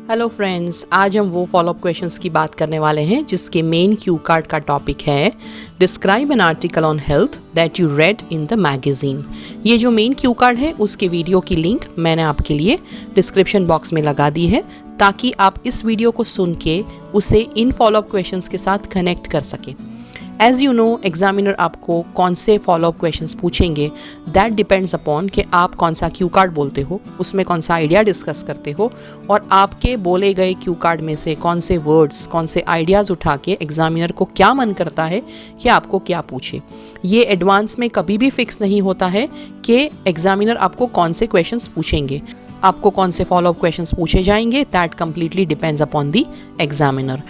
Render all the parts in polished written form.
Hello friends, आज हम वो फॉलोअप क्वेश्चंस की बात करने वाले हैं जिसके मेन क्यू कार्ड का टॉपिक है describe an article on health that you read in the magazine. ये जो मेन क्यू कार्ड है उसके वीडियो की लिंक मैंने आपके लिए डिस्क्रिप्शन बॉक्स में लगा दी है ताकि आप इस वीडियो को सुन के उसे इन फॉलोअप क्वेश्चंस के साथ कनेक्ट कर सकें। एज यू नो, एग्जामिनर आपको कौन से फॉलोअप क्वेश्चंस पूछेंगे दैट डिपेंड्स अपॉन कि आप कौन सा क्यू कार्ड बोलते हो, उसमें कौन सा आइडिया डिस्कस करते हो और आपके बोले गए क्यू कार्ड में से कौन से वर्ड्स, कौन से आइडियाज़ उठा के एग्जामिनर को क्या मन करता है कि आपको क्या पूछे। ये एडवांस में कभी भी फिक्स नहीं होता है कि एग्जामिनर आपको कौन से क्वेश्चंस पूछेंगे, आपको कौन से फॉलोअप क्वेश्चंस पूछे जाएंगे। That completely depends upon the examiner.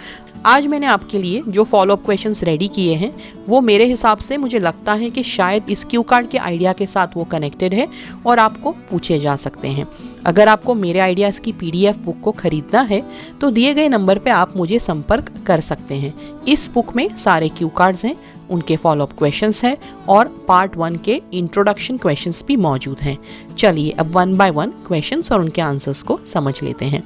आज मैंने आपके लिए जो फॉलोअप क्वेश्चंस रेडी किए हैं वो मेरे हिसाब से मुझे लगता है कि शायद इस क्यू कार्ड के आइडिया के साथ वो कनेक्टेड है और आपको पूछे जा सकते हैं। अगर आपको मेरे आइडियाज़ की पीडीएफ बुक को खरीदना है तो दिए गए नंबर पे आप मुझे संपर्क कर सकते हैं। इस बुक में सारे क्यू कार्ड्स हैं, उनके फॉलोअप क्वेश्चंस हैं और पार्ट 1 के इंट्रोडक्शन क्वेश्चंस भी मौजूद हैं। चलिए अब 1 बाय 1 क्वेश्चंस और उनके आंसर्स को समझ लेते हैं।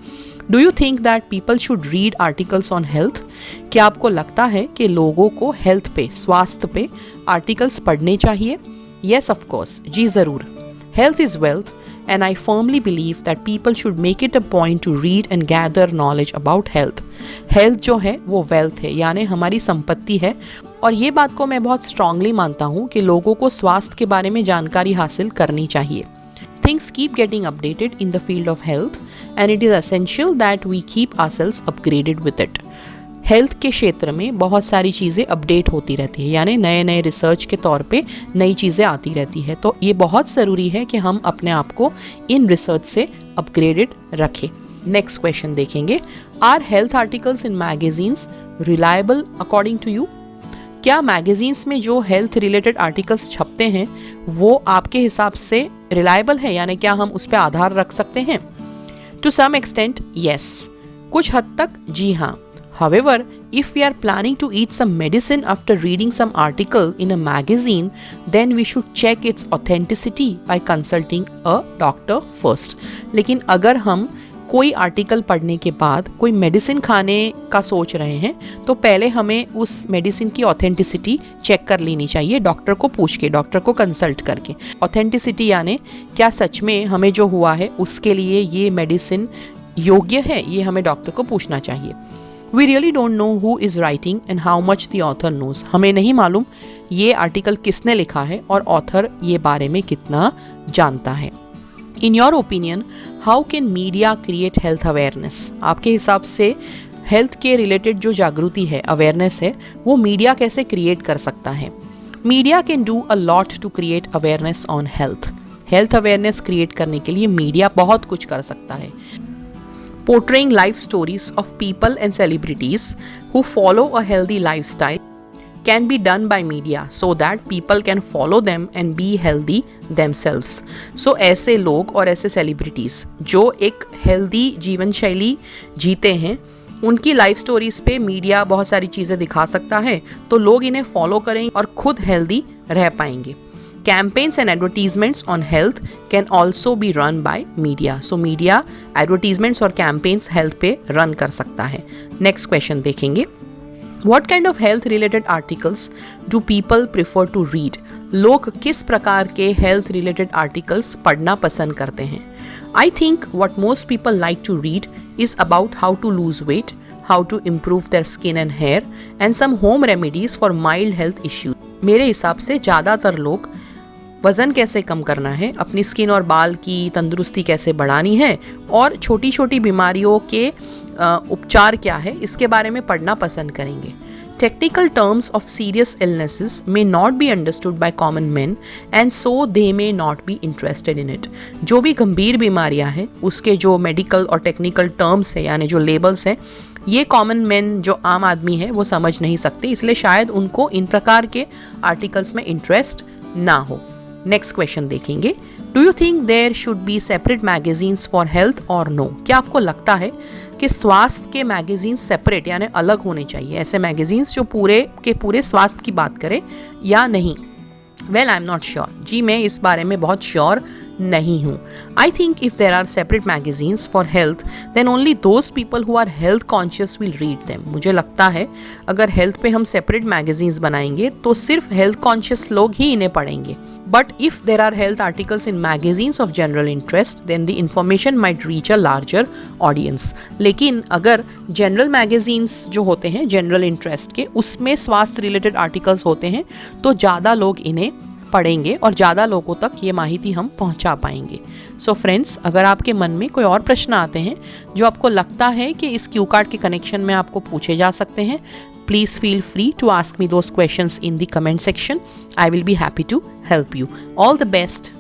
Do you think that people should read articles on health? क्या आपको लगता है कि लोगों को हेल्थ पे, स्वास्थ्य पे आर्टिकल्स पढ़ने चाहिए? येस ऑफ कोर्स, जी ज़रूर। Health is wealth and I firmly believe that people should make it a point two read and gather knowledge about health. Health जो है वो वेल्थ है, यानी हमारी संपत्ति है और ये बात को मैं बहुत स्ट्रांगली मानता हूँ कि लोगों को स्वास्थ्य के बारे में जानकारी हासिल करनी चाहिए। Things keep getting updated in the field of health and it is essential that we keep ourselves upgraded with it. Health के क्षेत्र में बहुत सारी चीज़ें अपडेट होती रहती है, यानी नए नए रिसर्च के तौर पे नई चीज़ें आती रहती है, तो ये बहुत ज़रूरी है कि हम अपने आप को इन रिसर्च से अपग्रेडेड रखें। नेक्स्ट क्वेश्चन देखेंगे, are health articles in magazines reliable according to you? क्या मैगजीन्स में जो हेल्थ रिलेटेड आर्टिकल्स छपते हैं वो आपके हिसाब से रिलायबल है, यानी क्या हम उस पर आधार रख सकते हैं? टू सम एक्सटेंट येस, कुछ हद तक जी हाँ। However, if we are planning to eat some medicine after reading some article in a magazine, then we should check its authenticity by consulting a doctor first. लेकिन अगर हम कोई article पढ़ने के बाद कोई मेडिसिन खाने का सोच रहे हैं तो पहले हमें उस मेडिसिन की ऑथेंटिसिटी चेक कर लेनी चाहिए, डॉक्टर को पूछ के, डॉक्टर को कंसल्ट करके। ऑथेंटिसिटी यानी क्या सच में हमें जो हुआ है उसके लिए ये मेडिसिन योग्य है, ये हमें डॉक्टर को पूछना चाहिए। We really don't know who is writing and how much the author knows. हमें नहीं मालूम ये आर्टिकल किसने लिखा है और ऑथर ये बारे में कितना जानता है। In your opinion how can media create health awareness? आपके हिसाब से हेल्थ के रिलेटेड जो जागृति है, अवेयरनेस है, वो मीडिया कैसे क्रिएट कर सकता है? Media can do a lot to create awareness on health. Health awareness create करने के लिए मीडिया बहुत कुछ कर सकता है। Portraying life stories of people and celebrities who follow a healthy lifestyle can be done by media so that people can follow them and be healthy themselves. So ऐसे लोग और ऐसे सेलिब्रिटीज़ जो एक हेल्दी जीवन शैली जीते हैं, उनकी लाइफ स्टोरीज पे मीडिया बहुत सारी चीज़ें दिखा सकता है तो लोग इन्हें फॉलो करेंगे और खुद हेल्दी रह पाएंगे। Campaigns and advertisements on health can also be run by media. So media advertisements और campaigns health पे run कर सकता है। Next question देखेंगे, What kind of health related articles do people prefer to read? लोग किस प्रकार के health related articles पढ़ना पसंद करते हैं? I think what most people like to read is about how to lose weight, how to improve their skin and hair, and some home remedies for mild health issues. मेरे हिसाब से ज़्यादातर लोग वज़न कैसे कम करना है, अपनी स्किन और बाल की तंदुरुस्ती कैसे बढ़ानी है और छोटी छोटी बीमारियों के उपचार क्या है, इसके बारे में पढ़ना पसंद करेंगे। Technical terms of serious illnesses may not be understood by common man and so they may not be interested in it. जो भी गंभीर बीमारियां हैं उसके जो मेडिकल और टेक्निकल टर्म्स है, यानी जो लेबल्स हैं, ये कॉमन मैन जो आम आदमी है वो समझ नहीं सकते, इसलिए शायद उनको इन प्रकार के आर्टिकल्स में इंटरेस्ट ना हो। नेक्स्ट क्वेश्चन देखेंगे, do you think there should be separate magazines for health और नो? क्या आपको लगता है कि स्वास्थ्य के मैगजीन्स सेपरेट यानी अलग होने चाहिए, ऐसे मैगजीन्स जो पूरे के पूरे स्वास्थ्य की बात करें या नहीं? Well I am not sure. जी मैं इस बारे में बहुत श्योर नहीं हूँ। I think if there are separate magazines for health then only those people who are health conscious will read them. मुझे लगता है अगर हेल्थ पे हम सेपरेट मैगजीन्स बनाएंगे तो सिर्फ हेल्थ कॉन्शियस लोग ही इन्हें पढ़ेंगे। But if there are health articles in magazines of general interest, then the information might reach a larger audience. लेकिन अगर जनरल मैगजीन्स जो होते हैं जनरल इंटरेस्ट के, उसमें स्वास्थ्य रिलेटेड आर्टिकल्स होते हैं तो ज़्यादा लोग इन्हें पढ़ेंगे और ज़्यादा लोगों तक ये माहिती हम पहुंचा पाएंगे। सो फ्रेंड्स, अगर आपके मन में कोई और प्रश्न आते हैं जो आपको लगता है कि इस क्यू कार्ड के कनेक्शन में आपको पूछे जा सकते हैं, please feel free to ask me those questions in the comment section. I will be happy to help you. All the best.